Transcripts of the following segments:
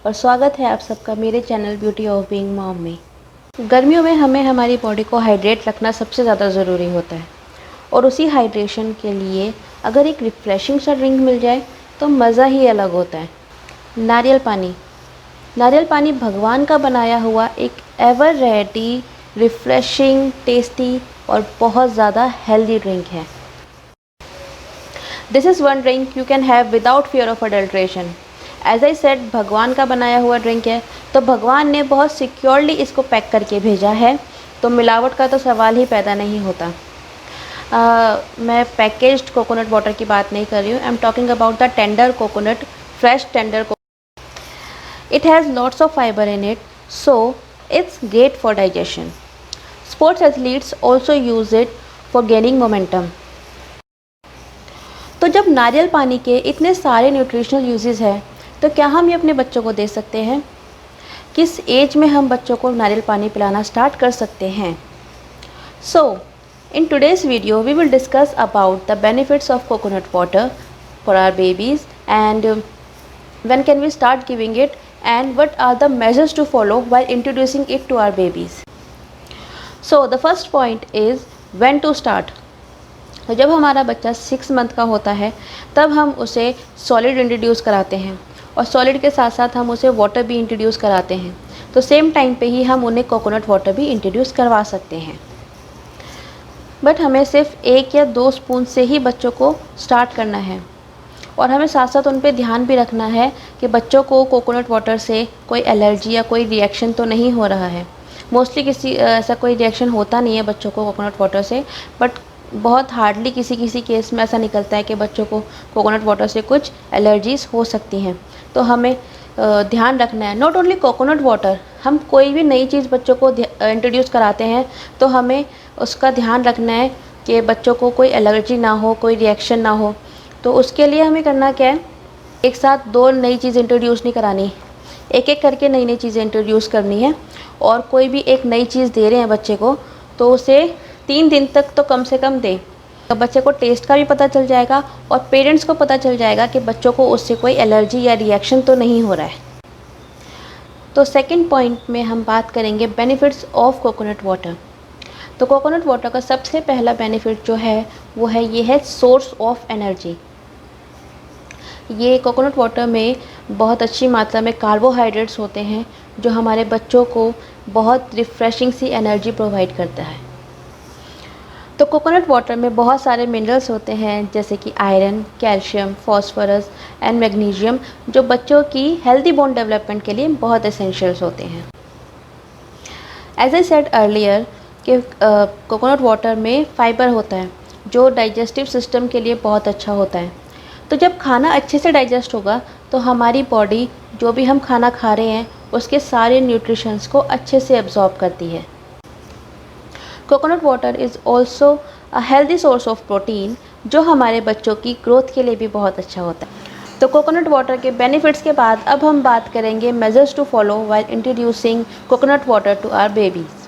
और स्वागत है आप सबका मेरे channel beauty of being mom में। गर्मियों में हमें हमारी बॉडी को हाइड्रेट रखना सबसे ज़्यादा ज़रूरी होता है और उसी हाइड्रेशन के लिए अगर एक रिफ़्रेशिंग सा ड्रिंक मिल जाए तो मज़ा ही अलग होता है। नारियल पानी भगवान का बनाया हुआ एक एवर रेडी, रिफ़्रेशिंग, टेस्टी और बहुत ज़्यादा हेल्दी ड्रिंक है। This is one drink you can have without fear of adulteration. As I said, भगवान का बनाया हुआ ड्रिंक है तो भगवान ने बहुत सिक्योरली इसको पैक करके भेजा है, तो मिलावट का तो सवाल ही पैदा नहीं होता। मैं पैकेज्ड कोकोनट वाटर की बात नहीं कर रही हूँ। I am talking about the tender coconut, fresh tender coconut. It has lots of fibre in it, so it's great for digestion. Sports athletes also use it for gaining momentum. तो जब नारियल पानी के इतने सारे न्यूट्रिशनल यूजेस हैं, तो क्या हम ये अपने बच्चों को दे सकते हैं? किस एज में हम बच्चों को नारियल पानी पिलाना स्टार्ट कर सकते हैं? So in today's video we will discuss about the benefits of coconut water for our babies and when can we start giving it and what are the measures to follow while introducing it to our babies. So the first point is when to start. तो जब हमारा बच्चा 6 month का होता है तब हम उसे सॉलिड इंट्रोड्यूस कराते हैं और सॉलिड के साथ साथ हम उसे वाटर भी इंट्रोड्यूस कराते हैं। तो सेम टाइम पे ही हम उन्हें कोकोनट वाटर भी इंट्रोड्यूस करवा सकते हैं, बट हमें सिर्फ 1 या 2 स्पून से ही बच्चों को स्टार्ट करना है और हमें साथ साथ उन पे ध्यान भी रखना है कि बच्चों को कोकोनट वाटर से कोई एलर्जी या कोई रिएक्शन तो नहीं हो रहा है। मोस्टली किसी ऐसा कोई रिएक्शन होता नहीं है बच्चों को कोकोनट वाटर से, बट बहुत हार्डली किसी केस में ऐसा निकलता है कि बच्चों को कोकोनट वाटर से कुछ एलर्जीज़ हो सकती हैं। तो हमें ध्यान रखना है। नॉट ओनली कोकोनट वाटर, हम कोई भी नई चीज़ बच्चों को इंट्रोड्यूस कराते हैं तो हमें उसका ध्यान रखना है कि बच्चों को कोई एलर्जी ना हो, कोई रिएक्शन ना हो। तो उसके लिए हमें करना क्या है, एक साथ 2 नई चीज़ इंट्रोड्यूस नहीं करानी, एक एक करके नई चीज़ें इंट्रोड्यूस करनी है। और कोई भी एक नई चीज़ दे रहे हैं बच्चे को तो उसे 3 दिन तक तो कम से कम दें, तो बच्चे को टेस्ट का भी पता चल जाएगा और पेरेंट्स को पता चल जाएगा कि बच्चों को उससे कोई एलर्जी या रिएक्शन तो नहीं हो रहा है। तो सेकंड पॉइंट में हम बात करेंगे बेनिफिट्स ऑफ कोकोनट वाटर। तो कोकोनट वाटर का सबसे पहला बेनिफिट जो है वो है ये है सोर्स ऑफ एनर्जी। ये कोकोनट वाटर में बहुत अच्छी मात्रा में कार्बोहाइड्रेट्स होते हैं जो हमारे बच्चों को बहुत रिफ़्रेशिंग सी एनर्जी प्रोवाइड करता है। तो कोकोनट वाटर में बहुत सारे मिनरल्स होते हैं जैसे कि iron, calcium, phosphorus and magnesium, जो बच्चों की हेल्दी बोन डेवलपमेंट के लिए बहुत एसेंशियल्स होते हैं। एज आई सेड अर्लियर कि कोकोनट वाटर में फ़ाइबर होता है जो डाइजेस्टिव सिस्टम के लिए बहुत अच्छा होता है। तो जब खाना अच्छे से डाइजेस्ट होगा तो हमारी बॉडी जो भी हम खाना खा रहे हैं उसके सारे न्यूट्रिशंस को अच्छे से एब्जॉर्ब करती है। Coconut water is also a healthy source of protein जो हमारे बच्चों की ग्रोथ के लिए भी बहुत अच्छा होता है। तो कोकोनट वाटर के बेनिफिट्स के बाद अब हम बात करेंगे measures to follow while introducing coconut water to our babies.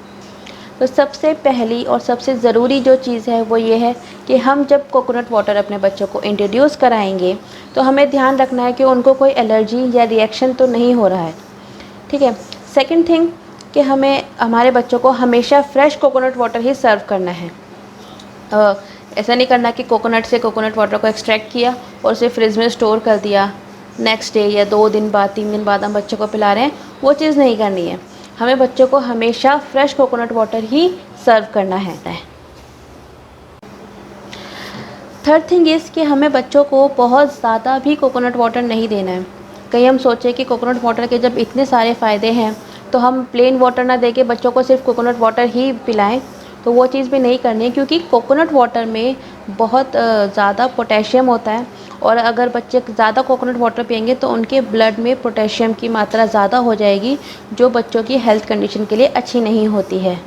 तो सबसे पहली और सबसे ज़रूरी जो चीज़ है वो ये है कि हम जब कोकोनट वाटर अपने बच्चों को इंट्रोड्यूस कराएंगे तो हमें ध्यान रखना है कि उनको कोई एलर्जी या रिएक्शन तो नहीं हो रहा है, ठीक है। सेकंड थिंग कि हमें हमारे बच्चों को हमेशा फ्रेश कोकोनट वाटर ही सर्व करना है। ऐसा नहीं करना कि कोकोनट से कोकोनट वाटर को एक्सट्रैक्ट किया और उसे फ्रिज में स्टोर कर दिया, नेक्स्ट डे या 2 दिन बाद 3 दिन बाद हम बच्चों को पिला रहे हैं, वो चीज़ नहीं करनी है। हमें बच्चों को हमेशा फ्रेश कोकोनट वाटर ही सर्व करना है। थर्ड थिंग इज़ कि हमें बच्चों को बहुत ज़्यादा भी कोकोनट वाटर नहीं देना है। कहीं हम सोचें कि कोकोनट वाटर के जब इतने सारे फ़ायदे हैं तो हम प्लेन वाटर ना दे के बच्चों को सिर्फ कोकोनट वाटर ही पिलाएं, तो वो चीज़ भी नहीं करनी है, क्योंकि कोकोनट वाटर में बहुत ज़्यादा पोटेशियम होता है और अगर बच्चे ज़्यादा कोकोनट वाटर पिएंगे तो उनके ब्लड में पोटेशियम की मात्रा ज़्यादा हो जाएगी जो बच्चों की हेल्थ कंडीशन के लिए अच्छी नहीं होती है।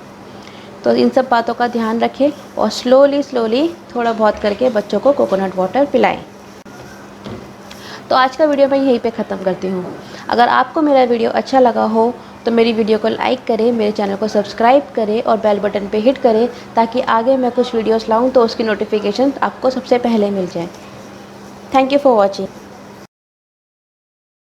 तो इन सब बातों का ध्यान रखें और स्लोली थोड़ा बहुत करके बच्चों को कोकोनट वाटर पिलाएं। तो आज का वीडियो मैं यहीं पे ख़त्म करती हूँ। अगर आपको मेरा वीडियो अच्छा लगा हो तो मेरी वीडियो को लाइक करें, मेरे चैनल को सब्सक्राइब करें और बेल बटन पे हिट करें ताकि आगे मैं कुछ वीडियोस लाऊं तो उसकी नोटिफिकेशन आपको सबसे पहले मिल जाए। Thank you for watching.